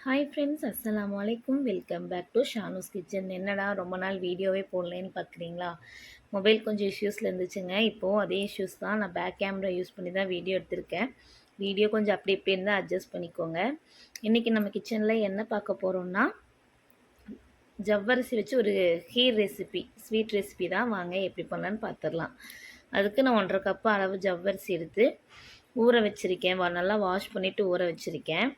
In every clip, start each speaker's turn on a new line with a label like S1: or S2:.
S1: Hi friends, அஸ்ஸலாமு அலைக்கும். Welcome back to Shanu's kitchen. என்னடா ரொம்ப நாள் வீடியோவே போடலன்னு பார்க்குறீங்களா? மொபைல் கொஞ்சம் இஷ்யூஸில் இருந்துச்சுங்க. இப்போது அதே இஷ்யூஸ் தான். நான் பேக் கேமரா யூஸ் பண்ணி தான் வீடியோ எடுத்திருக்கேன். வீடியோ கொஞ்சம் அப்படி இப்படி இருந்தால் அட்ஜஸ்ட் பண்ணிக்கோங்க. இன்றைக்கி நம்ம கிச்சனில் என்ன பார்க்க போகிறோம்னா, ஜவ்வரிசி வச்சு ஒரு கீர் ரெசிபி, ஸ்வீட் ரெசிபி தான். வாங்க எப்படி பண்ணலான்னு பார்த்துடலாம். அதுக்கு நான் 1.5 கப்பு அளவு ஜவ்வரிசி எடுத்து ஊற வச்சுருக்கேன். நல்லா வாஷ் பண்ணிவிட்டு ஊற வச்சுருக்கேன்.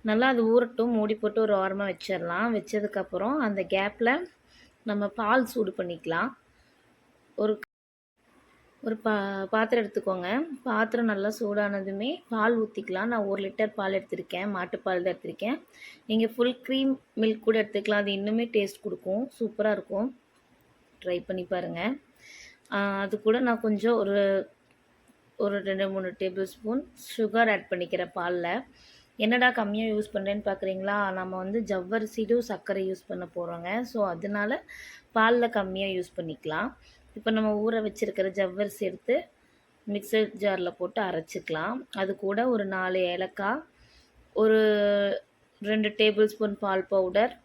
S1: நல்லா அது ஊறட்டும். மூடி போட்டு ஒரு ஓரமாக வச்சிடலாம். வச்சதுக்கப்புறம் அந்த கேப்பில் நம்ம பால் சூடு பண்ணிக்கலாம். ஒரு ஒரு பாத்திரம் எடுத்துக்கோங்க. பாத்திரம் நல்லா சூடானதுமே பால் ஊற்றிக்கலாம். நான் 1 லிட்டர் பால் எடுத்திருக்கேன். மாட்டுப்பால் தான் எடுத்திருக்கேன். நீங்கள் ஃபுல் க்ரீம் மில்க் கூட எடுத்துக்கலாம். அது இன்னுமே டேஸ்ட் கொடுக்கும். சூப்பராக இருக்கும். ட்ரை பண்ணி பாருங்கள். அது கூட நான் கொஞ்சம் ஒரு 2-3 டேபிள் ஸ்பூன் சுகர் ஆட் பண்ணிக்கிறேன் பாலில். என்னடா கம்மியாக யூஸ் பண்ணுறேன்னு பார்க்குறீங்களா? நம்ம வந்து ஜவ்வரிசியும் சர்க்கரை யூஸ் பண்ண போகிறோங்க. ஸோ அதனால பாலில் கம்மியாக யூஸ் பண்ணிக்கலாம். இப்போ நம்ம ஊற வச்சுருக்கிற ஜவ்வரிசி எடுத்து மிக்சர் ஜாரில் போட்டு அரைச்சிக்கலாம். அது கூட ஒரு 4 ஏலக்காய், ஒரு 2 டேபிள் ஸ்பூன் பால் பவுடர்,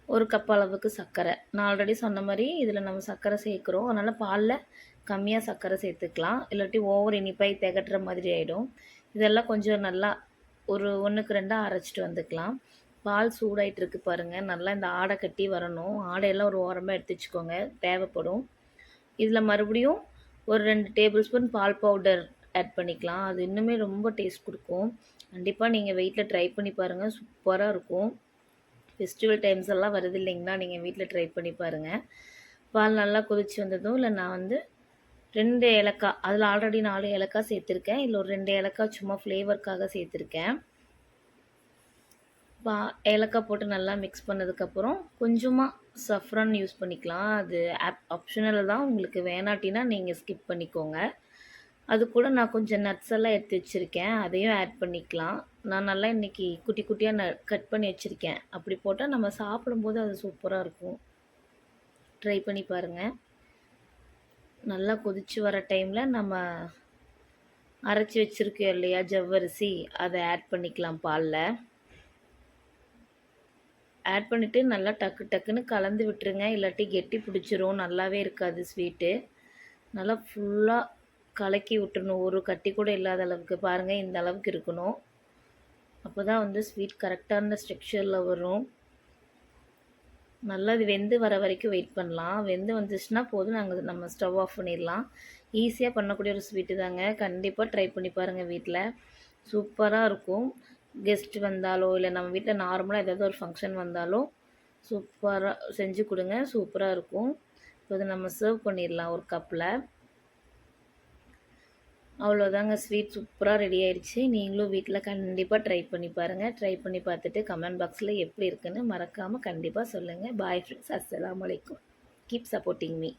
S1: 1 கப் அளவுக்கு சர்க்கரை. நான் ஆல்ரெடி சொன்ன மாதிரி இதில் நம்ம சர்க்கரை சேர்க்குறோம். அதனால் பாலில் கம்மியாக சர்க்கரை சேர்த்துக்கலாம். இல்லாட்டி ஓவர் இனிப்பாய் திகட்டுற மாதிரி ஆகிடும். இதெல்லாம் கொஞ்சம் நல்லா ஒரு 1க்கு 2 அரைச்சிட்டு வந்துக்கலாம். பால் சூடாயிட்டு இருக்குது பாருங்கள். நல்லா இந்த ஆடை கட்டி வரணும். ஆடையெல்லாம் ஒரு ஓரமாக எடுத்து வச்சுக்கோங்க, தேவைப்படும். இதில் மறுபடியும் ஒரு 2 டேபிள் ஸ்பூன் பால் பவுடர் ஆட் பண்ணிக்கலாம். அது இன்னுமே ரொம்ப டேஸ்ட் கொடுக்கும். கண்டிப்பாக நீங்கள் வீட்டில் ட்ரை பண்ணி பாருங்கள். சூப்பராக இருக்கும். ஃபெஸ்டிவல் டைம்ஸ் எல்லாம் வருது இல்லைங்களா? நீங்கள் வீட்டில் ட்ரை பண்ணி பாருங்கள். பால் நல்லா கொதிச்சு வந்ததும் இல்லை நான் வந்து 2 ஏலக்காய், அதில் ஆல்ரெடி 4 ஏலக்காய் சேர்த்துருக்கேன். இதில் ஒரு 2 ஏலக்காய் சும்மா ஃப்ளேவருக்காக சேர்த்துருக்கேன். ஏலக்காய் போட்டு நல்லா மிக்ஸ் பண்ணதுக்கப்புறம் கொஞ்சமாக சஃப்ரான் யூஸ் பண்ணிக்கலாம். அது ஆப்ஷனல் தான். உங்களுக்கு வேணாட்டினா நீங்கள் ஸ்கிப் பண்ணிக்கோங்க. அது கூட நான் கொஞ்சம் நட்ஸ் எல்லாம் எடுத்து வச்சுருக்கேன். அதையும் ஆட் பண்ணிக்கலாம். நான் நல்லா இன்றைக்கி குட்டி குட்டியாக கட் பண்ணி வச்சுருக்கேன். அப்படி போட்டால் நம்ம சாப்பிடும்போது அது சூப்பராக இருக்கும். ட்ரை பண்ணி பாருங்கள். நல்லா கொதித்து வர டைமில் நம்ம அரைச்சி வச்சுருக்கோம் இல்லையா ஜவ்வரிசி, அதை ஆட் பண்ணிக்கலாம் பாலில். ஆட் பண்ணிவிட்டு நல்லா டக்குன்னு கலந்து விட்டுருங்க. இல்லாட்டி கெட்டி பிடிச்சிரும், நல்லாவே இருக்காது ஸ்வீட்டு. நல்லா ஃபுல்லாக கலக்கி விட்டுறணும். ஒரு கட்டி கூட இல்லாத அளவுக்கு பாருங்கள். இந்த அளவுக்கு இருக்கணும். அப்போ தான் வந்து ஸ்வீட் கரெக்டான ஸ்ட்ரக்சரில் வரும். நல்லா இது வெந்து வர வரைக்கும் வெயிட் பண்ணலாம். வெந்து வந்துச்சுன்னா போதும், நம்ம ஸ்டவ் ஆஃப் பண்ணிடலாம். ஈஸியாக பண்ணக்கூடிய ஒரு ஸ்வீட்டு தாங்க. கண்டிப்பாக ட்ரை பண்ணி பாருங்கள் வீட்டில். சூப்பராக இருக்கும். கெஸ்ட் வந்தாலோ இல்லை நம்ம வீட்டில் நார்மலாக ஏதாவது ஒரு ஃபங்க்ஷன் வந்தாலோ சூப்பராக செஞ்சு கொடுங்க. சூப்பராக இருக்கும். இப்போ இதை நம்ம சர்வ் பண்ணிடலாம் ஒரு கப்பில். அவ்வளோதாங்க, ஸ்வீட் சூப்பராக ரெடி ஆயிடுச்சு. நீங்களும் வீட்டில் கண்டிப்பாக ட்ரை பண்ணி பாருங்கள். ட்ரை பண்ணி பார்த்துட்டு கமெண்ட் பாக்ஸில் எப்படி இருக்குன்னு மறக்காமல் கண்டிப்பாக சொல்லுங்கள். பாய் ஃப்ரெண்ட்ஸ், அஸ்ஸலாமு அலைக்கும். Keep supporting me.